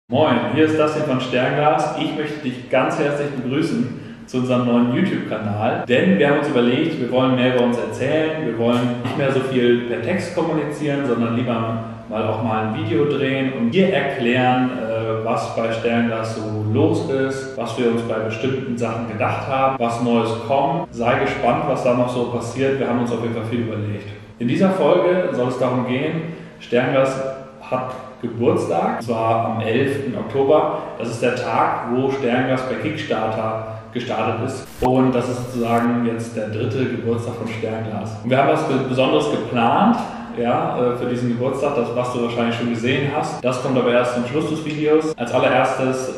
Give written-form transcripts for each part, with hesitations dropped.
Moin, hier ist Dustin von Sternglas. Ich möchte dich ganz herzlich begrüßen zu unserem neuen YouTube-Kanal, denn wir haben uns überlegt, wir wollen mehr über uns erzählen, wir wollen nicht mehr so viel per Text kommunizieren, sondern lieber auch mal ein Video drehen und dir erklären, was bei Sternglas so los ist, was wir uns bei bestimmten Sachen gedacht haben, was Neues kommt. Sei gespannt, was da noch so passiert. Wir haben uns auf jeden Fall viel überlegt. In dieser Folge soll es darum gehen, Sternglas hat Geburtstag, und zwar am 11. Oktober. Das ist der Tag, wo Sternglas bei Kickstarter gestartet ist. Und das ist sozusagen jetzt der 3. Geburtstag von Sternglas. Und wir haben was Besonderes geplant, für diesen Geburtstag, das, was du wahrscheinlich schon gesehen hast. Das kommt aber erst zum Schluss des Videos. Als allererstes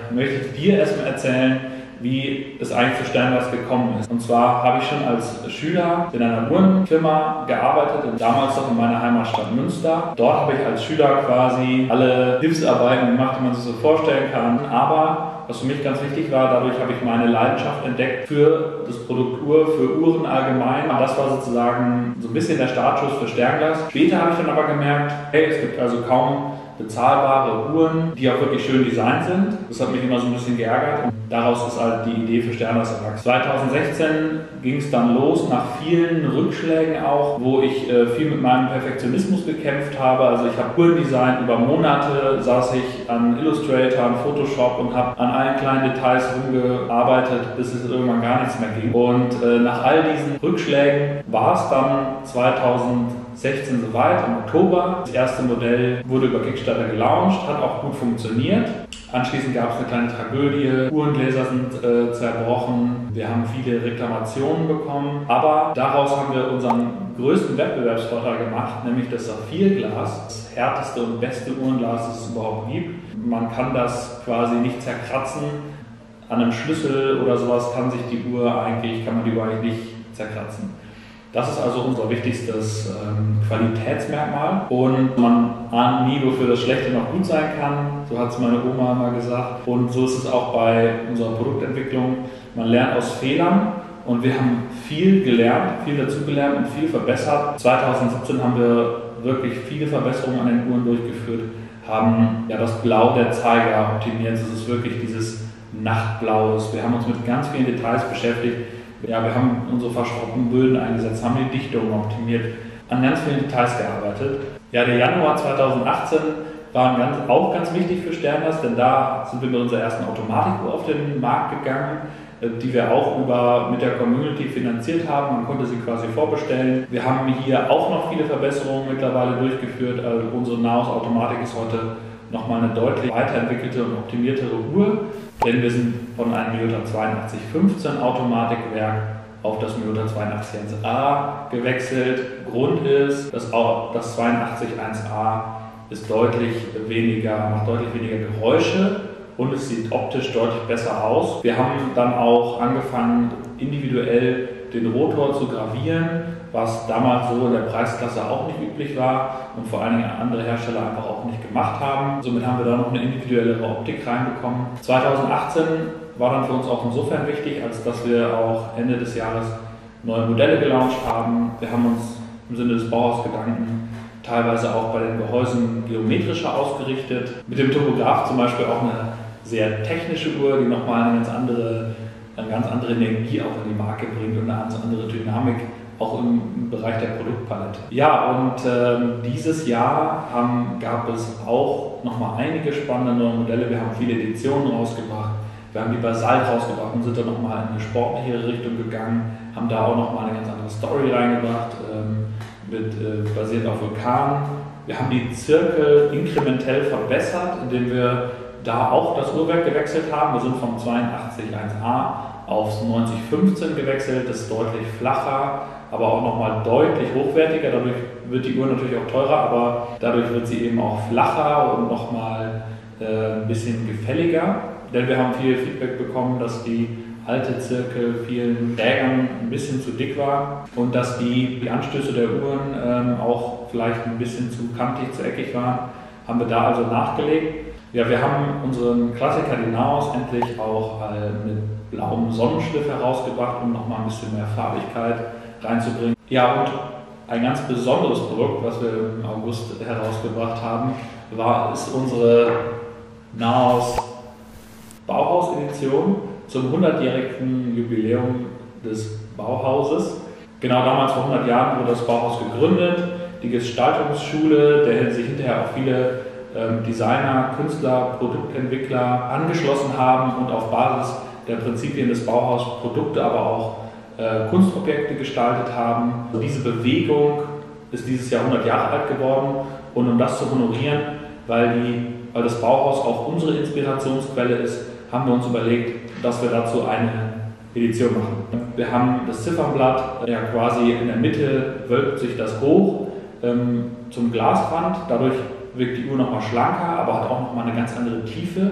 möchte ich dir erstmal erzählen, wie es eigentlich zu Sternglas gekommen ist. Und zwar habe ich schon als Schüler in einer Uhrenfirma gearbeitet, damals noch in meiner Heimatstadt Münster. Dort habe ich als Schüler quasi alle Hilfsarbeiten gemacht, die man sich so vorstellen kann. Aber was für mich ganz wichtig war, dadurch habe ich meine Leidenschaft entdeckt für das Produkt Uhr, für Uhren allgemein. Das war sozusagen so ein bisschen der Startschuss für Sternglas. Später habe ich dann aber gemerkt, hey, es gibt also kaum bezahlbare Uhren, die auch wirklich schön designt sind. Das hat mich immer so ein bisschen geärgert und daraus ist halt die Idee für Sternglas erwachsen. 2016 ging es dann los, nach vielen Rückschlägen auch, wo ich viel mit meinem Perfektionismus gekämpft habe. Also ich habe Uhrendesign, über Monate saß ich an Illustrator, an Photoshop und habe an allen kleinen Details rumgearbeitet, bis es irgendwann gar nichts mehr ging. Und nach all diesen Rückschlägen war es dann 2016 soweit, im Oktober. Das erste Modell wurde über Kickstarter gelauncht, hat auch gut funktioniert. Anschließend gab es eine kleine Tragödie, Uhrengläser sind zerbrochen, wir haben viele Reklamationen bekommen, aber daraus haben wir unseren größten Wettbewerbsvorteil gemacht, nämlich das Saphirglas, das härteste und beste Uhrenglas, das es überhaupt gibt. Man kann das quasi nicht zerkratzen, an einem Schlüssel oder sowas kann man die Uhr eigentlich nicht zerkratzen. Das ist also unser wichtigstes Qualitätsmerkmal und man ahnt nie, wofür das Schlechte noch gut sein kann. So hat es meine Oma mal gesagt. Und so ist es auch bei unserer Produktentwicklung. Man lernt aus Fehlern und wir haben viel gelernt, viel dazugelernt und viel verbessert. 2017 haben wir wirklich viele Verbesserungen an den Uhren durchgeführt, haben das Blau der Zeiger optimiert. Das ist wirklich dieses Nachtblau. Wir haben uns mit ganz vielen Details beschäftigt. Wir haben unsere verschraubten Böden eingesetzt, haben die Dichtung optimiert, an ganz vielen Details gearbeitet. Der Januar 2018 war auch ganz wichtig für Sternglas, denn da sind wir mit unserer ersten Automatikuhr auf den Markt gegangen, die wir auch mit der Community finanziert haben. Man konnte sie quasi vorbestellen. Wir haben hier auch noch viele Verbesserungen mittlerweile durchgeführt. Also unsere Naos Automatik ist heute nochmal eine deutlich weiterentwickelte und optimiertere Uhr, denn wir sind von einem Miyota 8215 Automatikwerk auf das Miyota 82.1a gewechselt. Grund ist, dass auch das 82.1a macht deutlich weniger Geräusche und es sieht optisch deutlich besser aus. Wir haben dann auch angefangen, individuell den Rotor zu gravieren, was damals so in der Preisklasse auch nicht üblich war und vor allen Dingen andere Hersteller einfach auch nicht gemacht haben. Somit haben wir da noch eine individuellere Optik reinbekommen. 2018 war dann für uns auch insofern wichtig, als dass wir auch Ende des Jahres neue Modelle gelauncht haben. Wir haben uns im Sinne des Bauhausgedanken teilweise auch bei den Gehäusen geometrischer ausgerichtet. Mit dem Topograph zum Beispiel auch eine sehr technische Uhr, die nochmal eine ganz andere Energie auch in die Marke bringt und eine ganz andere Dynamik auch im Bereich der Produktpalette. Und dieses Jahr gab es auch nochmal einige spannende neue Modelle. Wir haben viele Editionen rausgebracht. Wir haben die Basalt rausgebracht und sind dann nochmal in eine sportlichere Richtung gegangen, haben da auch nochmal eine ganz andere Story reingebracht, basiert auf Vulkan. Wir haben die Zirkel inkrementell verbessert, indem wir da auch das Uhrwerk gewechselt haben. Wir sind vom 82.1a aufs 9015 gewechselt, das ist deutlich flacher, aber auch nochmal deutlich hochwertiger. Dadurch wird die Uhr natürlich auch teurer, aber dadurch wird sie eben auch flacher und nochmal ein bisschen gefälliger. Denn wir haben viel Feedback bekommen, dass die alte Zirkel vielen Trägern ein bisschen zu dick war und dass die Anstöße der Uhren auch vielleicht ein bisschen zu kantig, zu eckig waren. Haben wir da also nachgelegt. Wir haben unseren Klassiker, die Naos, endlich auch mit blauem Sonnenschliff herausgebracht, um nochmal ein bisschen mehr Farbigkeit reinzubringen. Und ein ganz besonderes Produkt, was wir im August herausgebracht haben, ist unsere Naos Bauhaus-Edition zum 100-jährigen Jubiläum des Bauhauses. Genau damals vor 100 Jahren wurde das Bauhaus gegründet, die Gestaltungsschule, der sich hinterher auch viele Designer, Künstler, Produktentwickler angeschlossen haben und auf Basis der Prinzipien des Bauhaus Produkte, aber auch Kunstobjekte gestaltet haben. Also diese Bewegung ist dieses Jahr 100 Jahre alt geworden, und um das zu honorieren, weil das Bauhaus auch unsere Inspirationsquelle ist, haben wir uns überlegt, dass wir dazu eine Edition machen. Wir haben das Ziffernblatt, ja quasi in der Mitte wölbt sich das hoch zum Glasrand, dadurch wirkt die Uhr nochmal schlanker, aber hat auch nochmal eine ganz andere Tiefe.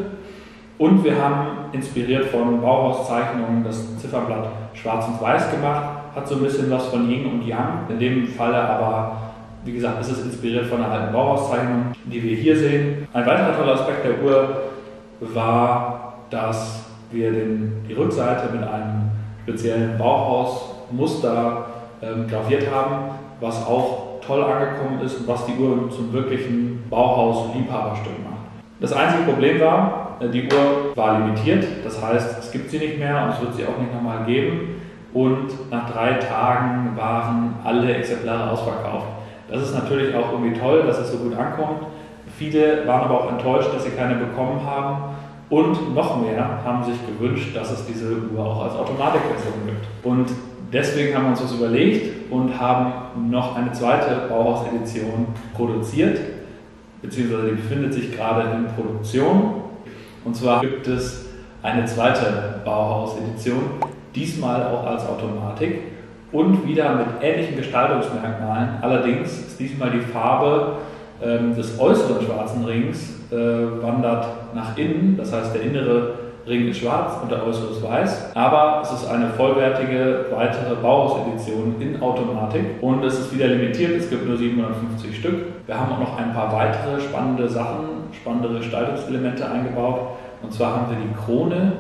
Und wir haben inspiriert von Bauhauszeichnungen das Ziffernblatt schwarz und weiß gemacht, hat so ein bisschen was von Yin und Yang, in dem Falle aber, wie gesagt, ist es inspiriert von einer alten Bauhauszeichnung, die wir hier sehen. Ein weiterer toller Aspekt der Uhr war, dass wir die Rückseite mit einem speziellen Bauhausmuster graviert haben, was auch toll angekommen ist und was die Uhr zum wirklichen Bauhaus-Liebhaberstück macht. Das einzige Problem war, die Uhr war limitiert, das heißt, es gibt sie nicht mehr und es wird sie auch nicht nochmal geben, und nach 3 Tagen waren alle Exemplare ausverkauft. Das ist natürlich auch irgendwie toll, dass es so gut ankommt. Viele waren aber auch enttäuscht, dass sie keine bekommen haben, und noch mehr haben sich gewünscht, dass es diese Uhr auch als Automatikversion gibt. Und deswegen haben wir uns das überlegt und haben noch eine zweite Bauhaus-Edition produziert, beziehungsweise die befindet sich gerade in Produktion. Und zwar gibt es eine zweite Bauhaus-Edition, diesmal auch als Automatik und wieder mit ähnlichen Gestaltungsmerkmalen. Allerdings ist diesmal die Farbe des äußeren schwarzen Rings wandert nach innen, das heißt der innere Ring ist schwarz und der äußere ist weiß, aber es ist eine vollwertige weitere Bauhaus-Edition in Automatik und es ist wieder limitiert, es gibt nur 750 Stück. Wir haben auch noch ein paar weitere spannende Sachen, spannende Gestaltungselemente eingebaut, und zwar haben wir die Krone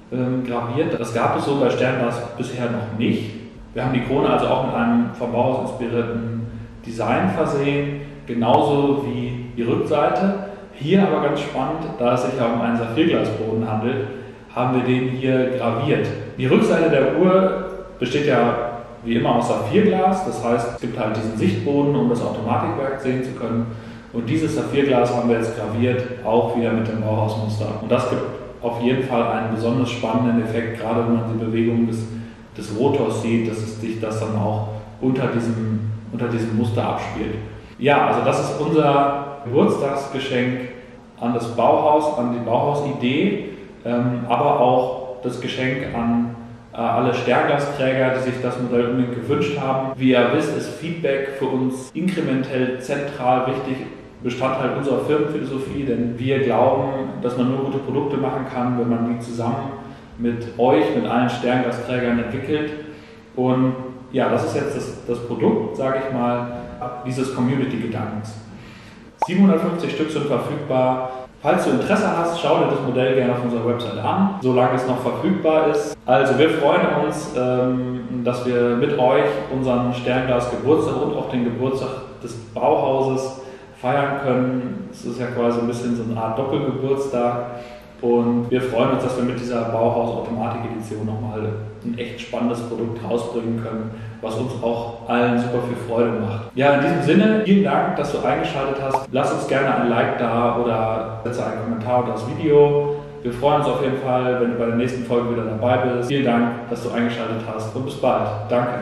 graviert. Das gab es so bei Sternglas bisher noch nicht. Wir haben die Krone also auch mit einem vom Bauhaus inspirierten Design versehen, genauso wie die Rückseite. Hier aber ganz spannend, da es sich ja um einen Saphirglasboden handelt, haben wir den hier graviert. Die Rückseite der Uhr besteht ja wie immer aus Saphirglas, das heißt, es gibt halt diesen Sichtboden, um das Automatikwerk sehen zu können. Und dieses Saphirglas haben wir jetzt graviert, auch wieder mit dem Bauhausmuster. Und das gibt auf jeden Fall einen besonders spannenden Effekt, gerade wenn man die Bewegung des Rotors sieht, dass sich das dann auch unter diesem Muster abspielt. Ja, also das ist unser Geburtstagsgeschenk an das Bauhaus, an die Bauhausidee, aber auch das Geschenk an alle Sternglasträger, die sich das Modell unbedingt gewünscht haben. Wie ihr wisst, ist Feedback für uns inkrementell zentral wichtig, Bestandteil unserer Firmenphilosophie, denn wir glauben, dass man nur gute Produkte machen kann, wenn man die zusammen mit euch, mit allen Sternglasträgern entwickelt. Und ja, das ist jetzt das Produkt, sage ich mal, dieses Community-Gedankens. 750 Stück sind verfügbar. Falls du Interesse hast, schau dir das Modell gerne auf unserer Website an, solange es noch verfügbar ist. Also wir freuen uns, dass wir mit euch unseren Sternglas-Geburtstag und auch den Geburtstag des Bauhauses feiern können. Es ist ja quasi ein bisschen so eine Art Doppelgeburtstag. Und wir freuen uns, dass wir mit dieser Bauhaus-Automatik-Edition nochmal ein echt spannendes Produkt rausbringen können, was uns auch allen super viel Freude macht. Ja, in diesem Sinne, vielen Dank, dass du eingeschaltet hast. Lass uns gerne ein Like da oder setze einen Kommentar unter das Video. Wir freuen uns auf jeden Fall, wenn du bei der nächsten Folge wieder dabei bist. Vielen Dank, dass du eingeschaltet hast und bis bald. Danke.